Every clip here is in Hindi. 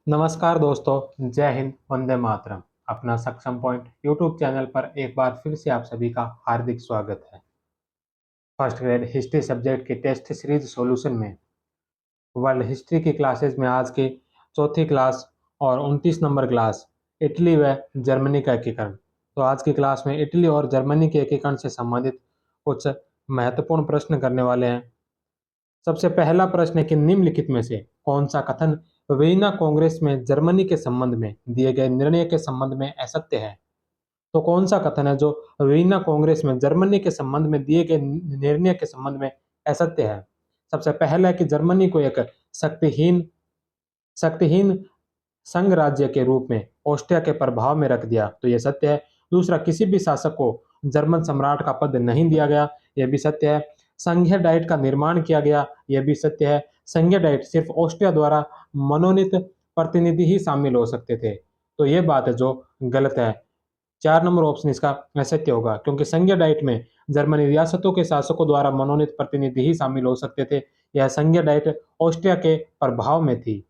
नमस्कार दोस्तों, जय हिंद, वंदे मातरम। अपना सक्षम पॉइंट यूट्यूब चैनल पर एक बार फिर से आप सभी का हार्दिक स्वागत है। फर्स्ट ग्रेड हिस्ट्री सब्जेक्ट की टेस्ट सीरीज सॉल्यूशन में वर्ल्ड हिस्ट्री की क्लासेस में आज की चौथी क्लास और 29 नंबर क्लास इटली व जर्मनी का एकीकरण। तो आज की क्लास में इटली और जर्मनी के एकीकरण से संबंधित कुछ महत्वपूर्ण प्रश्न करने वाले हैं। सबसे पहला प्रश्न है कि निम्नलिखित में से कौन सा कथन वीना कांग्रेस में जर्मनी के संबंध में दिए गए निर्णय के संबंध में असत्य है। तो कौन सा कथन है जो वीना कांग्रेस में जर्मनी के संबंध में दिए गए निर्णय के संबंध में असत्य है। सबसे पहला है कि जर्मनी को एक शक्तिहीन शक्तिहीन संघ राज्य के रूप में ऑस्ट्रिया के प्रभाव में रख दिया, तो यह सत्य है। दूसरा, किसी भी शासक को जर्मन सम्राट का पद नहीं दिया गया, यह भी सत्य है। संघीय डाइट का निर्माण किया गया, यह भी सत्य है। संघीय डाइट सिर्फ ऑस्ट्रिया द्वारा मनोनीत प्रतिनिधि ही शामिल हो सकते थे, तो यह बात है जो गलत है। 4 नंबर ऑप्शन इसका असत्य होगा, क्योंकि संघीय डाइट में जर्मनी रियासतों के शासकों द्वारा मनोनीत प्रतिनिधि ही शामिल हो सकते थे। यह संघीय डाइट ऑस्ट्रिया के प्रभाव में थी।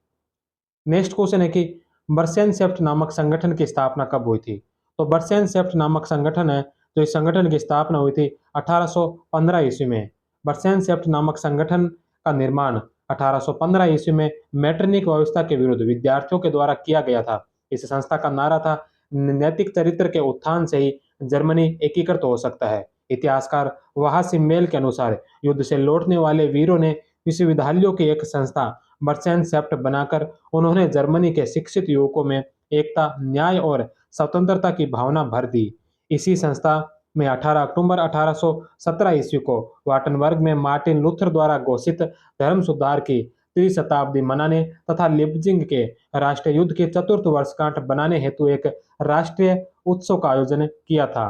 नेक्स्ट क्वेश्चन है कि बर्सेनसेफ्ट नामक संगठन की स्थापना कब हुई थी। तो बर्सेनसेफ्ट नामक संगठन है, तो इस संगठन की स्थापना हुई थी 1815 ईस्वी में। बर्सेनसेफ्ट नामक संगठन का निर्माण 1815 ईस्वी में मैट्रिनिक व्यवस्था के विरुद्ध विद्यार्थियों के द्वारा किया गया था। इस संस्था का नारा था, नैतिक चरित्र के उत्थान से ही जर्मनी एकीकृत हो सकता है। इतिहासकार वहासिम के अनुसार युद्ध से लौटने वाले वीरों ने विश्वविद्यालयों की एक संस्था बर्सेनसेफ्ट बनाकर उन्होंने जर्मनी के शिक्षित युवकों में एकता, न्याय और स्वतंत्रता की भावना भर दी। इसी संस्था में 18 अक्टूबर 1817 ईस्वी को वाटनबर्ग में मार्टिन लूथर द्वारा घोषित धर्म सुधार की त्रिशताब्दी मनाने तथा लिप्जिंग के राष्ट्रीय युद्ध की चतुर्थ वर्षगांठ बनाने हेतु एक राष्ट्रीय उत्सव का आयोजन किया था।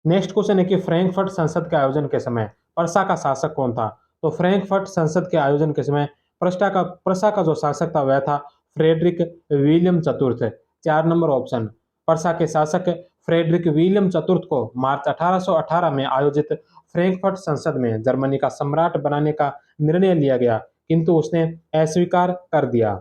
नेक्स्ट क्वेश्चन है कि फ्रैंकफर्ट संसद के आयोजन के समय प्रसा का शासक कौन था। तो फ्रैंकफर्ट संसद के आयोजन के समय प्रसा का जो शासक था वह था फ्रेडरिक विलियम चतुर्थ। 4 नंबर ऑप्शन। प्रसा के शासक फ्रेडरिक विलियम चतुर्थ को मार्च 1818 में आयोजित फ्रैंकफर्ट संसद में जर्मनी का सम्राट बनाने का निर्णय लिया गया, किंतु उसने अस्वीकार कर दिया।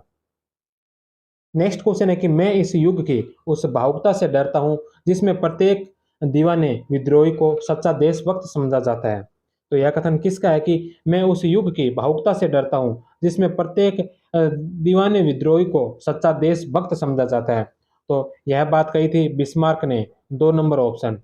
नेक्स्ट क्वेश्चन है कि मैं इस युग की उस भावुकता से डरता हूं जिसमें प्रत्येक दीवाने विद्रोही को सच्चा देशभक्त समझा जाता है। तो यह कथन किसका है कि मैं उस युग की भावुकता से डरता हूं जिसमें प्रत्येक दीवाने विद्रोही को सच्चा देशभक्त समझा जाता है। तो यह बात कही थी बिस्मार्क ने। 2 नंबर ऑप्शन।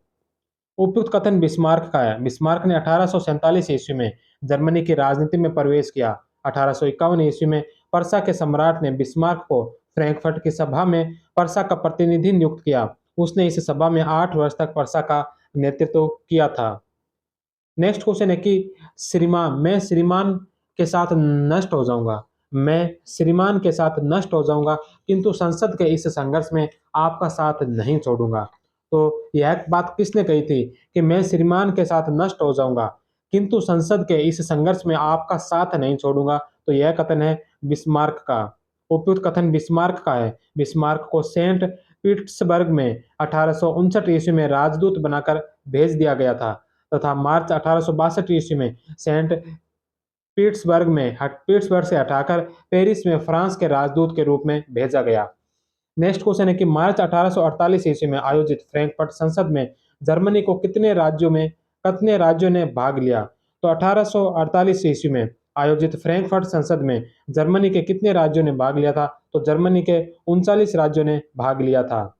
उपयुक्त कथन बिस्मार्क का है। बिस्मार्क ने 1847 ईस्वी में जर्मनी की राजनीति में प्रवेश किया। 1851 ईस्वी में पर्सा के सम्राट ने बिस्मार्क को फ्रैंकफर्ट की सभा में पर्सा का प्रतिनिधि नियुक्त किया। उसने इस सभा में 8 वर्ष तक पर्सा का नेतृत्व किया था। नेक्स्ट क्वेश्चन है कि मैं श्रीमान के साथ नष्ट हो जाऊंगा। मैं श्रीमान के साथ नष्ट हो जाऊंगा, किंतु संसद के इस संघर्ष में आपका साथ नहीं छोड़ूंगा। तो यह बात किसने कही थी कि मैं श्रीमान के साथ नष्ट हो जाऊंगा, किंतु संसद के इस संघर्ष में आपका साथ नहीं छोड़ूंगा। तो यह कथन है बिस्मार्क का। उपयुक्त कथन बिस्मार्क का है। बिस्मार्क को सेंट पीटर्सबर्ग में 1859 ईस्वी में राजदूत बनाकर भेज दिया गया था तथा मार्च 1862 ईस्वी में सेंट पीट्सबर्ग से हटाकर पेरिस में फ्रांस के राजदूत के रूप में भेजा गया। नेक्स्ट क्वेश्चन है कि मार्च 1848 ईस्वी में आयोजित फ्रैंकफर्ट संसद में जर्मनी को कितने राज्यों ने भाग लिया। तो 1848 ईस्वी में आयोजित फ्रैंकफर्ट संसद में जर्मनी के कितने राज्यों ने भाग लिया था। तो जर्मनी के 39 राज्यों ने भाग लिया था।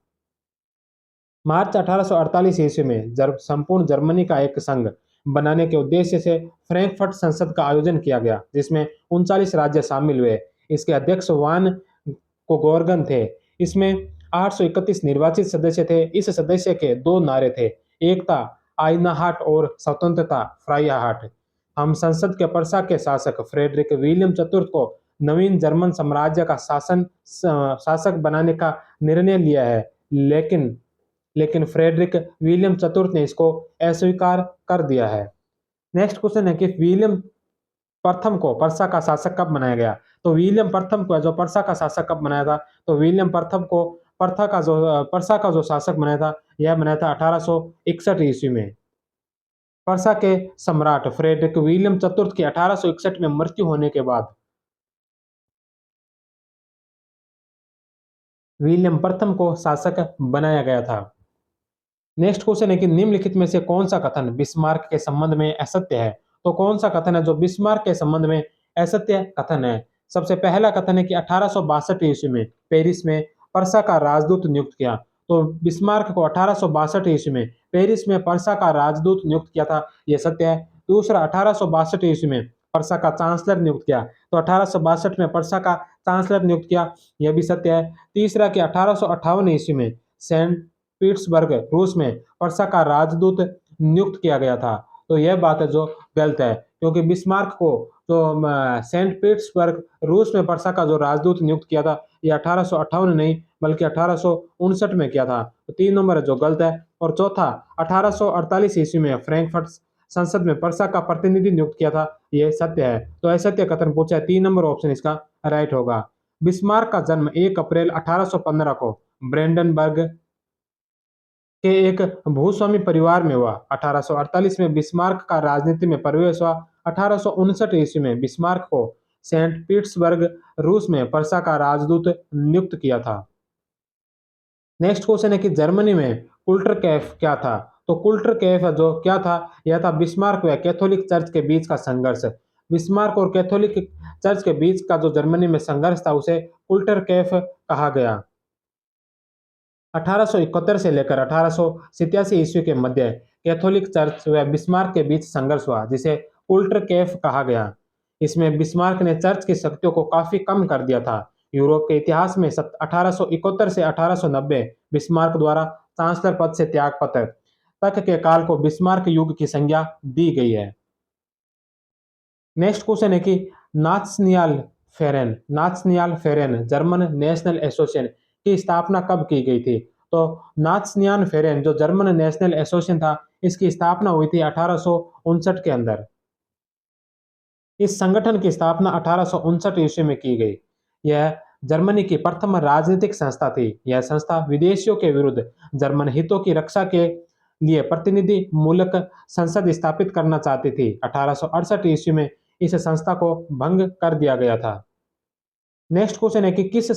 मार्च 1848 ईस्वी में संपूर्ण जर्मनी का एक संघ बनाने के उद्देश्य से फ्रैंकफर्ट संसद का आयोजन किया गया, जिसमें 39 राज्य शामिल हुए। इसके अध्यक्ष वान कोगोर्गन थे। इसमें 831 निर्वाचित सदस्य थे। इस सदस्य के दो नारे थे, एक था आइनाहाट और स्वतंत्रता फ्राइहाट। हम संसद के पर्सा के शासक फ्रेडरिक विलियम चतुर्थ को नवीन जर्मन साम्राज्य का शासक बनाने का निर्णय लिया है, लेकिन लेकिन फ्रेडरिक विलियम चतुर्थ ने इसको अस्वीकार कर दिया है। नेक्स्ट क्वेश्चन है कि विलियम प्रथम को पर्सा का शासक कब बनाया गया। तो विलियम प्रथम को जो पर्सा का शासक कब बनाया था। तो विलियम प्रथम को पर्सा का जो शासक बनाया था, यह बनाया था 1861 ईस्वी में। पर्सा के सम्राट फ्रेडरिक विलियम चतुर्थ की 1861 में मृत्यु होने के बाद विलियम प्रथम को शासक बनाया गया था। नेक्स्ट क्वेश्चन है कि निम्नलिखित में से कौन सा कथन बिस्मार्क के संबंध में असत्य है। तो कौन सा कथन है जो बिस्मार्क के संबंध में असत्य कथन है। सबसे पहला कथन है कि 1862 ईस्वी में पेरिस में पर्सा का राजदूत नियुक्त किया। तो बिस्मार्क को 1862 ईस्वी में पेरिस में पर्सा का राजदूत नियुक्त किया था, यह सत्य है। दूसरा, 1862 ईस्वी में पर्सा का चांसलर नियुक्त किया। तो 1862 में पर्सा का चांसलर नियुक्त किया, यह भी सत्य है। तीसरा कि 1858 ईस्वी में सेंट पीट्सबर्ग रूस में पर्सा का राजदूत नियुक्त किया गया था। तो यह बात है जो गलत है, क्योंकि बिस्मार्क को तो सेंट पीट्सबर्ग रूस में पर्सा का जो राजदूत नियुक्त किया था, यह 1858 नहीं बल्कि 1859 में किया था। तो 3 नंबर है जो गलत है। और चौथा, 1848 ईस्वी में फ्रैंकफर्ट संसद में पर्सा का प्रतिनिधि नियुक्त किया था, यह सत्य है। तो असत्य कथन पूछा है, 3 नंबर ऑप्शन इसका राइट होगा। बिस्मार्क का जन्म 1 अप्रैल 1815 को ब्रेंडनबर्ग के एक भूस्वामी परिवार में हुआ। 1848 में बिस्मार्क का राजनीति में प्रवेश हुआ। 1859 ईस्वी में बिस्मार्क को सेंट पीटर्सबर्ग रूस में पर्सा का राजदूत नियुक्त किया था। नेक्स्ट क्वेश्चन है कि जर्मनी में कुल्टर कैफ क्या था। तो कुल्टर कैफ जो क्या था, यह था बिस्मार्क व कैथोलिक चर्च के बीच का संघर्ष। बिस्मार्क और कैथोलिक चर्च के बीच का जो जर्मनी में संघर्ष था उसे कुल्टर कैफ कहा गया। 1871 से लेकर 1887 ईस्वी के मध्य कैथोलिक चर्च व बिस्मार्क के बीच संघर्ष हुआ, जिसे उल्टर कैफ कहा गया। इसमें बिस्मार्क ने चर्च की शक्तियों को काफी कम कर दिया था। यूरोप के इतिहास में 1871 से 1890 बिस्मार्क द्वारा चांसलर पद से त्यागपत्र तक के काल को बिस्मार्क युग की संज्ञा दी गई है। नेक्स्ट क्वेश्चन है कि नाथनियाल फेरेन जर्मन नेशनल एसोसिएशन की स्थापना कब की गई थी। तो नाथनियाल फेरेन जो जर्मन नेशनल एसोसिएशन था, इसकी स्थापना हुई थी 1859 के अंदर। इस संगठन की स्थापना 1859 ईस्वी में की गई। यह जर्मनी की प्रथम राजनीतिक संस्था थी। यह संस्था विदेशियों के विरुद्ध जर्मन हितों की रक्षा के लिए प्रतिनिधि मूलक संसद स्थापित करना चाहती थी। 1868 ईस्वी में इस संस्था को भंग कर दिया गया था। नेक्स्ट क्वेश्चन है कि किस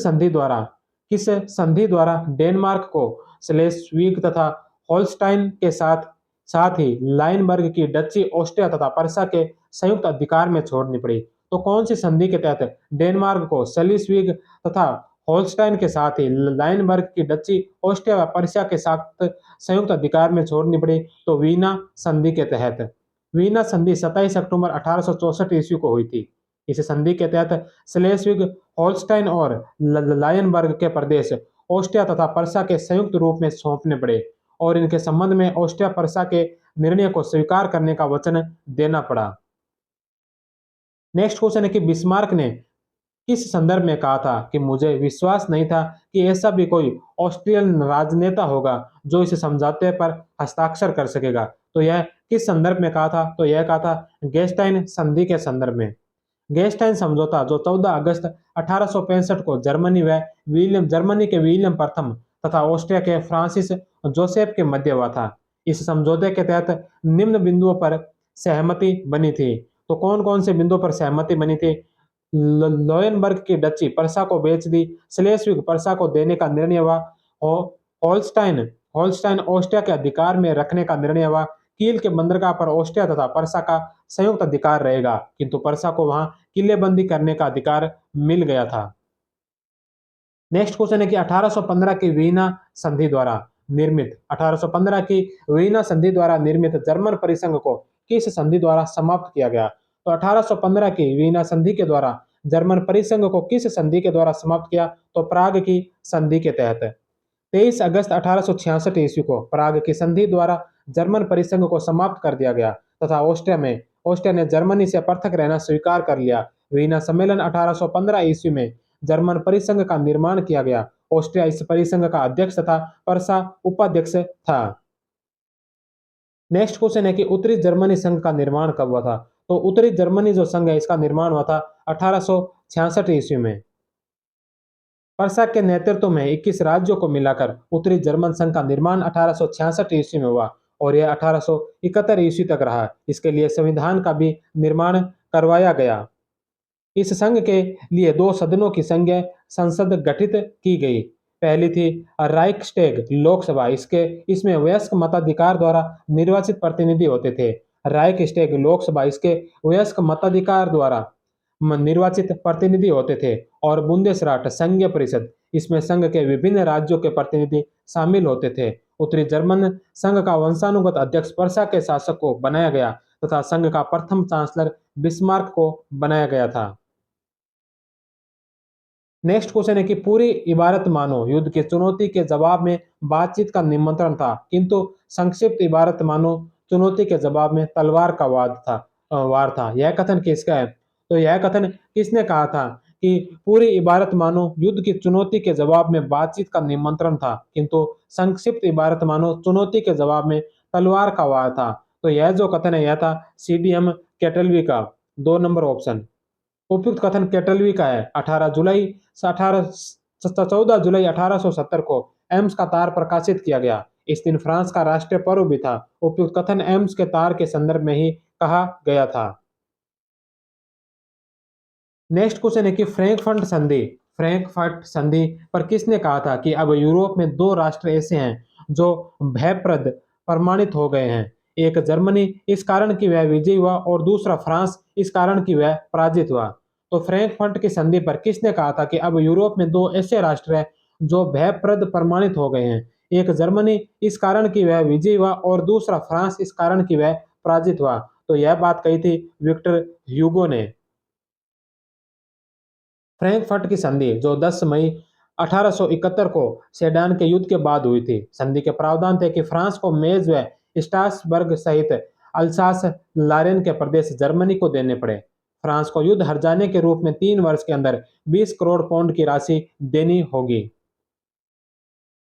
संधि द्वारा डेनमार्क को स्लेस्विग तथा होल्स्टाइन के साथ साथ ही लाइनबर्ग की डच्ची ऑस्ट्रिया तथा पर्सा के संयुक्त अधिकार में छोड़नी पड़ी। तो कौन सी संधि के तहत डेनमार्क को स्लेस्विग तथा होल्स्टाइन के साथ ही लाइनबर्ग की डच्ची ऑस्ट्रिया व पर्सा के साथ संयुक्त अधिकार में छोड़नी पड़ी। तो वीना संधि के तहत। वीना संधि 27 अक्टूबर 1864 ईस्वी को हुई थी। इस संधि के तहत स्लेस्विग होल्स्टाइन और लायनबर्ग के प्रदेश ऑस्ट्रिया तथा पर्सा के संयुक्त रूप में सौंपने पड़े और इनके संबंध में ऑस्ट्रिया पर्सा के निर्णय को स्वीकार करने का वचन देना पड़ा। नेक्स्ट क्वेश्चन है कि बिस्मार्क ने किस संदर्भ में कहा था कि मुझे विश्वास नहीं था कि ऐसा भी कोई ऑस्ट्रियन राजनेता होगा जो इस समझौते पर हस्ताक्षर कर सकेगा। तो यह किस संदर्भ में कहा था। तो यह कहा था गेस्टाइन संधि के संदर्भ में। गेस्टाइन समझौता जो 14 अगस्त 1865 को जर्मनी के विलियम प्रथम तथा ऑस्ट्रिया के फ्रांसिस जोसेफ के मध्य हुआ था। इस समझौते के तहत निम्न बिंदुओं पर सहमति बनी थी। तो कौन कौन से बिंदुओं पर सहमति बनी थी। लोयनबर्ग की डच्ची पर्सा को बेच दी। स्लेस्विग पर्सा को देने का निर्णय हुआ। होल्स्टाइन होल्स्टाइन ऑस्ट्रिया के अधिकार में रखने का निर्णय हुआ। कील के बंदरगाह पर ऑस्ट्रिया तथा पर्सा का संयुक्त अधिकार रहेगा, किंतु पर्सा को वहां किलेबंदी करने का अधिकार मिल गया था। नेक्स्ट क्वेश्चन है कि 1815 की वीना संधि द्वारा निर्मित 1815 की वीना संधि द्वारा निर्मित जर्मन परिसंघ को किस संधि द्वारा समाप्त किया गया। तो 1815 की वीना संधि के द्वारा जर्मन परिसंघ को किस संधि के द्वारा समाप्त किया। तो प्राग की संधि के तहत। 23 अगस्त 1866 ईस्वी को प्राग की संधि द्वारा जर्मन परिसंघ को समाप्त कर दिया गया तथा ऑस्ट्रिया ने जर्मनी से पृथक रहना स्वीकार कर लिया। वीना सम्मेलन 1815 ईस्वी में जर्मन परिसंघ का निर्माण किया गया। ऑस्ट्रिया इस परिसंघ का अध्यक्ष तथा पर्सा उपाध्यक्ष था। नेक्स्ट क्वेश्चन है कि उत्तरी जर्मनी संघ का निर्माण कब हुआ था। तो उत्तरी जर्मनी जो संघ है इसका निर्माण हुआ था 1866 ईस्वी में। पर्सा के नेतृत्व में 21 राज्यों को मिलाकर उत्तरी जर्मन संघ का निर्माण 1866 ईस्वी में हुआ और यह 1871 ईस्वी तक रहा। इसके लिए संविधान का भी निर्माण करवाया गया। इस संघ के लिए 2 सदनों की संघीय संसद गठित की गई। पहली थी राइक्सटैग लोकसभा, इसके इसमें वयस्क मताधिकार द्वारा निर्वाचित प्रतिनिधि होते थे। राइक्सटैग लोकसभा, इसके वयस्क मताधिकार द्वारा निर्वाचित प्रतिनिधि होते थे। और बुंदेसराट संघीय परिषद, इसमें संघ के विभिन्न राज्यों के प्रतिनिधि शामिल होते थे। उत्तरी जर्मन संघ का वंशानुगत अध्यक्ष वर्षा के शासक को बनाया गया तथा संघ का प्रथम चांसलर बिस्मार्क को बनाया गया था। नेक्स्ट क्वेश्चन है कि पूरी इबारत मानो युद्ध की चुनौती के जवाब में बातचीत का निमंत्रण था, किंतु संक्षिप्त इबारत मानो चुनौती के जवाब में तलवार का वार था। यह कथन किसका है? तो यह कथन किसने कहा था कि पूरी इबारत मानो युद्ध की चुनौती के जवाब में बातचीत का निमंत्रण था, किंतु संक्षिप्त इबारत मानो चुनौती के जवाब में तलवार का वार था। तो यह जो कथन है यह था CDM कैटलवी का, 2 नंबर ऑप्शन। उपयुक्त कथन कैटलवी का है। 14 जुलाई 1870 को एम्स का तार प्रकाशित किया गया। इस दिन फ्रांस का राष्ट्रीय पर्व भी था। उपयुक्त कथन एम्स के तार के संदर्भ में ही कहा गया था। नेक्स्ट क्वेश्चन है कि फ्रैंकफर्ट संधि पर किसने कहा था कि अब यूरोप में 2 राष्ट्र ऐसे हैं जो भयप्रद प्रमाणित हो गए हैं? एक जर्मनी इस कारण कि वह विजयी हुआ और दूसरा फ्रांस इस कारण कि वह पराजित हुआ। तो फ्रैंकफर्ट की संधि पर किसने कहा था कि अब यूरोप में 2 ऐसे राष्ट्र हैं जो भयप्रद प्रमाणित हो गए हैं? एक जर्मनी इस कारण कि वह विजयी हुआ और दूसरा फ्रांस इस कारण कि वह पराजित हुआ। तो यह बात कही थी विक्टर ह्यूगो ने। फ्रैंकफर्ट की संधि जो 10 मई 1871 को सेडान के युद्ध के बाद हुई थी। संधि के प्रावधान थे कि फ्रांस को मेज व स्ट्रासबर्ग सहित अल्सास लारेन के प्रदेश जर्मनी को देने पड़े। फ्रांस को युद्ध हार जाने के रूप में 3 वर्ष के अंदर 20 करोड़ पाउंड की राशि देनी होगी।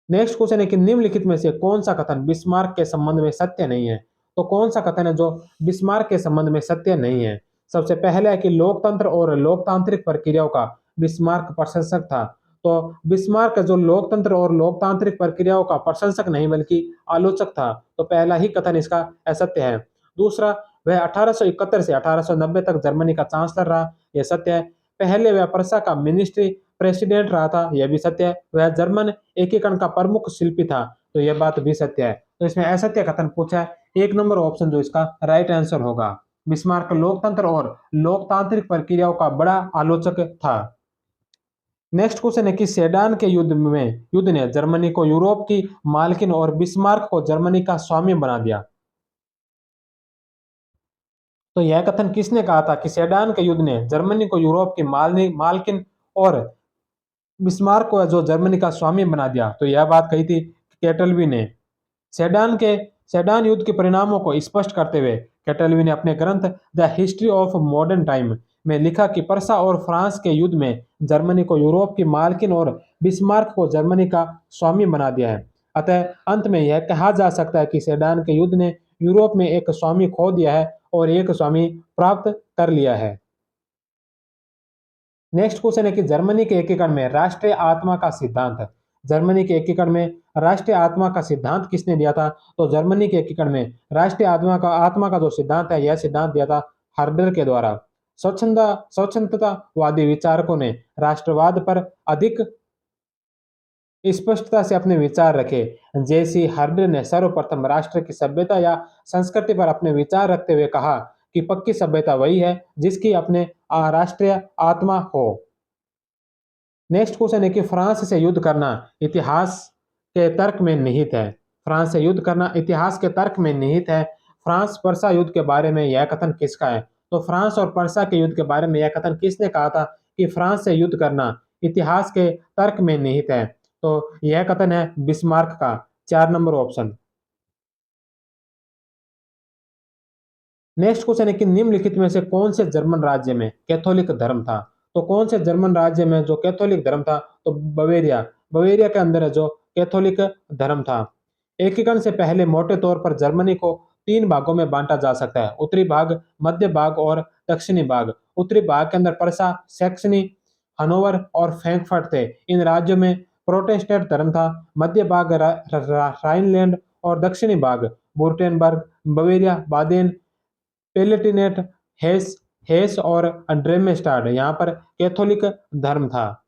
नेक्स्ट क्वेश्चन है कि निम्नलिखित में से कौन सा कथन बिस्मार्क के संबंध में सत्य नहीं है? तो कौन सा कथन है जो बिस्मार्क के संबंध में सत्य नहीं है? सबसे पहले है कि लोकतंत्र और लोकतांत्रिक प्रक्रियाओं का बिस्मार्क प्रशंसक था। तो बिस्मार्क जो लोकतंत्र और लोकतांत्रिक प्रक्रियाओं का प्रशंसक नहीं बल्कि आलोचक था। तो पहला ही कथन इसका असत्य है। दूसरा, वह 1871 से 1890 तक जर्मनी का चांसलर रहा, यह सत्य है। पहले वह प्रशा का मिनिस्ट्री प्रेसिडेंट रहा था, यह भी सत्य है। वह जर्मन एकीकरण का प्रमुख शिल्पी था, तो यह बात भी सत्य है। तो इसमें असत्य कथन पूछा है, 1 नंबर ऑप्शन जो इसका राइट आंसर होगा। बिस्मार्क लोकतंत्र और लोकतांत्रिक प्रक्रियाओं का बड़ा आलोचक था। नेक्स्ट क्वेश्चन है कि सेडान के युद्ध ने जर्मनी को यूरोप की मालकिन और बिस्मार्क को जर्मनी का स्वामी बना दिया। तो यह कथन किसने कहा था कि सेडान के युद्ध ने जर्मनी को यूरोप की मालकिन और बिस्मार्क को जो जर्मनी का स्वामी बना दिया? तो यह बात कही थी कैटलवी ने। सेडान के सेडान युद्ध के परिणामों को स्पष्ट करते हुए कैटलवी ने अपने ग्रंथ the history of modern time में लिखा कि प्रशा और फ्रांस के युद्ध में जर्मनी को यूरोप की मालकिन और बिस्मार्क को जर्मनी का स्वामी बना दिया है। अतः अंत में यह कहा जा सकता है कि सेडान के युद्ध ने यूरोप में एक स्वामी खो दिया है और एक स्वामी प्राप्त कर लिया है। नेक्स्ट क्वेश्चन है कि जर्मनी के एकीकरण में राष्ट्रीय आत्मा का सिद्धांत, जर्मनी के एकीकरण में राष्ट्रीय आत्मा का सिद्धांत किसने दिया था? तो जर्मनी के एकीकरण में राष्ट्रीय आत्मा का जो सिद्धांत है, यह सिद्धांत दिया था हर्डर के द्वारा। स्वच्छंदतावादी विचारकों ने राष्ट्रवाद पर अधिक स्पष्टता से अपने विचार रखे। जेसी हर्डर ने सर्वप्रथम राष्ट्र की सभ्यता या संस्कृति पर अपने विचार रखते हुए कहा कि पक्की सभ्यता वही है जिसकी अपने राष्ट्रीय आत्मा हो। नेक्स्ट क्वेश्चन है कि फ्रांस से युद्ध करना इतिहास के तर्क में निहित है। फ्रांस से युद्ध करना इतिहास के तर्क में निहित है। फ्रांस पर्सा युद्ध के बारे में यह कथन किसका है? तो फ्रांस और पर्सा के युद्ध के बारे में यह कथन किसने कहा था कि फ्रांस से युद्ध करना इतिहास के तर्क में निहित है? तो यह कथन है बिस्मार्क का, 4 नंबर ऑप्शन। नेक्स्ट क्वेश्चन है कि निम्नलिखित में से कौन से जर्मन राज्य में कैथोलिक धर्म था? तो कौन से जर्मन राज्य में जो कैथोलिक धर्म था? तो बवेरिया, बवेरिया के अंदर है जो कैथोलिक धर्म था। एकीकरण से पहले मोटे तौर पर जर्मनी को 3 भागों में बांटा जा सकता है, उत्तरी भाग, मध्य भाग और दक्षिणी भाग। उत्तरी भाग के अंदर प्रशा, सैक्सनी, हनोवर और फ्रैंकफर्ट थे। इन राज्यों में प्रोटेस्टेंट धर्म था। मध्य भाग राइनलैंड और दक्षिणी भाग वुर्टेनबर्ग, बवेरिया, बादेन, पेलेटिनेट, हेस हेस और ड्रेमेस्टाड, यहाँ पर कैथोलिक धर्म था।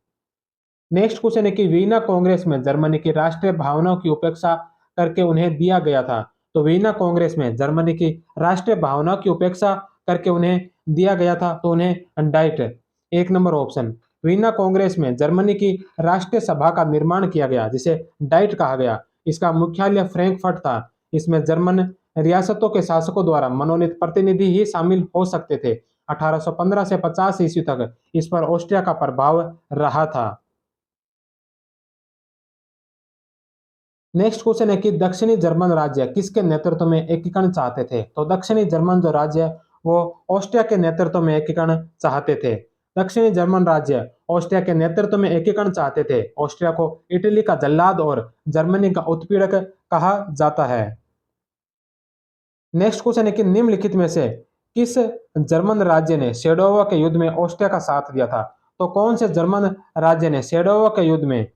नेक्स्ट क्वेश्चन है कि वीना कांग्रेस में जर्मनी की राष्ट्रीय भावनाओं की उपेक्षा करके उन्हें दिया गया था। तो वीना कांग्रेस में जर्मनी की राष्ट्रीय भावनाओं की उपेक्षा करके उन्हें दिया गया था, तो उन्हें डाइट, एक नंबर ऑप्शन। वीना कांग्रेस में जर्मनी की राष्ट्रीय सभा का निर्माण किया गया जिसे डाइट कहा गया। इसका मुख्यालय फ्रैंकफर्ट था। इसमें जर्मन रियासतों के शासकों द्वारा मनोनीत प्रतिनिधि ही शामिल हो सकते थे। 1815 से 50 ईस्वी तक इस पर ऑस्ट्रिया का प्रभाव रहा था। नेक्स्ट क्वेश्चन है कि दक्षिणी जर्मन राज्य किसके नेतृत्व में एकीकरण चाहते थे। तो दक्षिणी जर्मन जो राज्य है वो ऑस्ट्रिया के नेतृत्व में एकीकरण चाहते थे। दक्षिणी जर्मन राज्य ऑस्ट्रिया के नेतृत्व में एकीकरण चाहते थे। ऑस्ट्रिया को इटली का जल्लाद और जर्मनी का उत्पीड़क कहा जाता है। नेक्स्ट क्वेश्चन है कि निम्नलिखित में से किस जर्मन राज्य ने सेडोवा के युद्ध में ऑस्ट्रिया का साथ दिया था। तो कौन से जर्मन राज्य ने सेडोवा के युद्ध में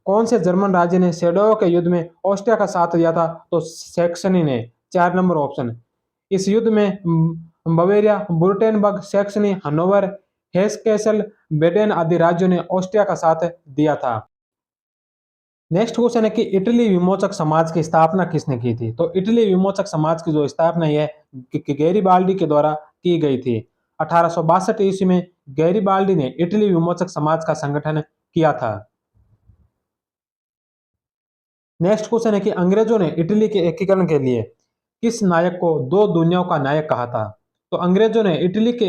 कौन से जर्मन राज्य ने सेडोवा के युद्ध में ऑस्ट्रिया का साथ दिया था। तो सैक्सनी ने, 4 नंबर ऑप्शन। इस युद्ध में बवेरिया, वुर्टेनबर्ग, सैक्सनी, हनोवर, हेस-कैसल, बेडेन आदि राज्यों ने ऑस्ट्रिया का साथ दिया था। नेक्स्ट क्वेश्चन है कि इटली विमोचक समाज की स्थापना किसने की थी। तो इटली विमोचक समाज की जो स्थापना है गैरिबाल्डी के द्वारा की गई थी। 1862 ईस्वी में गैरिबाल्डी ने इटली विमोचक समाज का संगठन किया था। नेक्स्ट क्वेश्चन है कि अंग्रेजों ने इटली के एकीकरण के लिए किस नायक को दो दुनियाओं का नायक कहा था। तो अंग्रेजों ने इटली के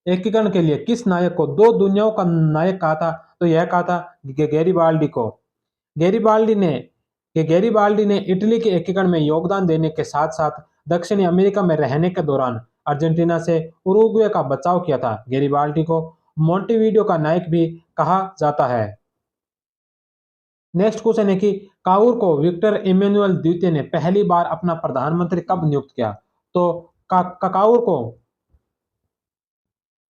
एकीकरण के लिए किस नायक को दो दुनियाओं का नायक कहा था। तो यह कहा था गैरिबाल्डी को। गैरिबाल्डी ने गैरिबाल्डी ने इटली के एकीकरण में योगदान देने के साथ साथ दक्षिणी अमेरिका में रहने के दौरान अर्जेंटीना से उरुग्वे का बचाव किया था। गैरिबाल्डी को मोंटेविडियो का नायक भी कहा जाता है। नेक्स्ट क्वेश्चन है कि काउर को विक्टर इमैनुअल द्वितीय ने पहली बार अपना प्रधानमंत्री कब नियुक्त किया। तो का, का, काउर को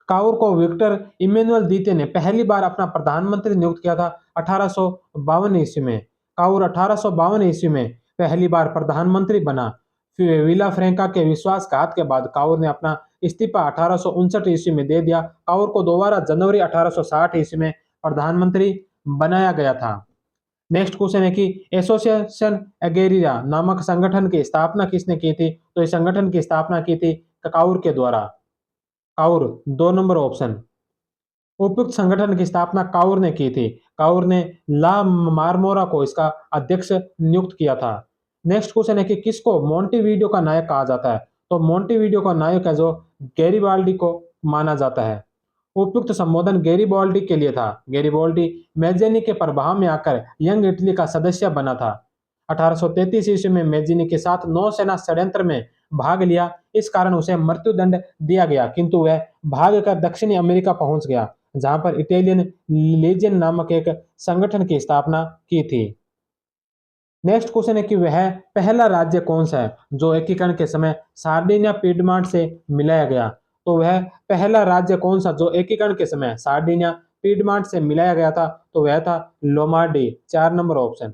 काउर को विक्टर इमैनुअल द्वितीय ने पहली बार अपना प्रधानमंत्री नियुक्त किया था 1852 ईस्वी में। काउर 1852 ईस्वी में पहली बार प्रधानमंत्री बना। फिर विला फ्रैंका के विश्वासघात के बाद काउर ने अपना इस्तीफा 1859 ईस्वी में दे दिया। काउर को दोबारा जनवरी 1860 ईस्वी में प्रधानमंत्री बनाया गया था। नेक्स्ट क्वेश्चन है कि एसोसिएशन एगेरिया नामक संगठन की स्थापना किसने की थी। तो इस संगठन की स्थापना की थी काउर के द्वारा। Cavour, 2 number option. उपयुक्त संगठन की स्थापना काउर ने की थी। काउर ने ला मारमोरा को इसका अध्यक्ष नियुक्त किया था। नेक्स्ट क्वेश्चन है कि किसको मोंटेविडियो का नायक कहा जाता है। तो मोंटेविडियो का नायक है जो गैरिबाल्डी को माना जाता है। उपयुक्त संबोधन गैरिबाल्डी के लिए था। गैरिबाल्डी मैजेनी के प्रभाव में आकर यंग इटली का सदस्य बना था। 1833 ईस्वी में मैजेनी के साथ नौसेना षड्यंत्र में भाग लिया। इस कारण उसे मृत्युदंड दिया गया, किंतु वह भागकर दक्षिणी अमेरिका पहुंच गया जहां पर इटालियन लीजियन नामक एक संगठन की स्थापना की थी। नेक्स्ट क्वेश्चन है कि वह पहला राज्य कौन सा है जो एकीकरण के समय सार्डिनिया पीडमांट से मिलाया गया। तो वह पहला राज्य कौन सा जो एकीकरण के समय सार्डिनिया पीडमांट से मिलाया गया था। तो वह था लोमार्डी, 4 नंबर ऑप्शन।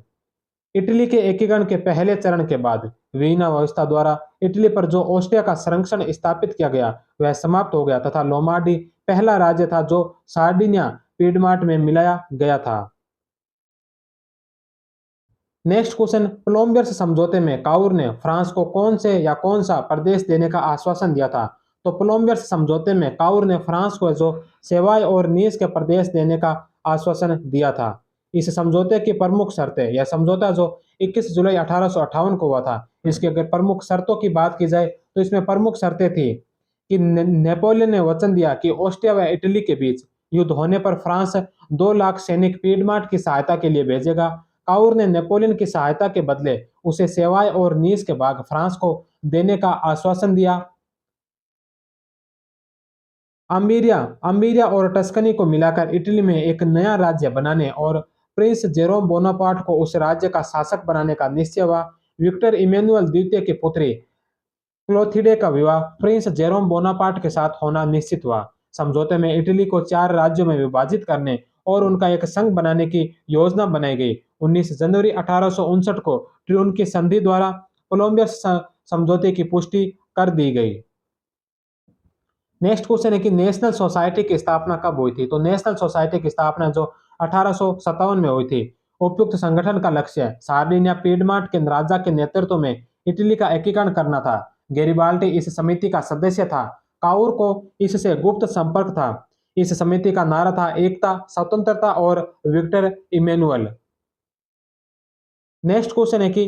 इटली के एकीकरण के पहले चरण के बाद वीना व्यवस्था द्वारा इटली पर जो ऑस्ट्रिया का संरक्षण स्थापित किया गया वह समाप्त हो गया तथा लोमार्डी पहला राज्य था जो सार्डिनिया पीडमांट में मिलाया गया था। नेक्स्ट क्वेश्चन, कोलंबियस समझौते में काउर ने फ्रांस को कौन सा प्रदेश देने का आश्वासन दिया था। तो कोलंबियस समझौते में काउर ने फ्रांस को जो सेवाय और नीस के प्रदेश देने का आश्वासन दिया था। इस समझौते की प्रमुख शर्तें, यह समझौता जो 21 जुलाई 1858 को हुआ था, इसकी अगर प्रमुख शर्तों की बात की जाए तो इसमें प्रमुख शर्तें थी कि नेपोलियन ने वचन दिया कि ऑस्ट्रिया व इटली के बीच युद्ध होने पर फ्रांस 2 लाख सैनिक पीडमांट की सहायता के लिए भेजेगा। काउर ने नेपोलियन की सहायता के बदले उसे सेवाय और नीस के भाग फ्रांस को देने का आश्वासन दिया। अम्बिरिया अम्बिरिया और टस्कनी को मिलाकर इटली में एक नया राज्य बनाने और प्रिंस जेरोम बोनापार्ट को उस राज्य का शासक बनाने का निश्चय हुआ। विक्टर इमैनुअल द्वितीय की पुत्री क्लोथिडे का विवाह प्रिंस जेरोम बोनापार्ट के साथ होना निश्चित हुआ। समझौते में इटली को 4 राज्यों में विभाजित करने और उनका एक संघ बनाने की योजना बनाई गई। 19 जनवरी 1859 को ट्रियून की संधि द्वारा कोलंबियस समझौते की पुष्टि कर दी गई। नेक्स्ट क्वेश्चन है कि नेशनल सोसाइटी की स्थापना कब हुई थी? तो नेशनल सोसाइटी की स्थापना जो 1857 में हुई थी। उपयुक्त संगठन का लक्ष्य सार्डिनिया पीडमार्ट के राजा के नेतृत्व में इटली का एकीकरण करना था। गैरिबाल्डी इस समिति का सदस्य था। काउर को इससे गुप्त संपर्क था। इस समिति का नारा था एकता, स्वतंत्रता और विक्टर इमेनुअल। नेक्स्ट क्वेश्चन है कि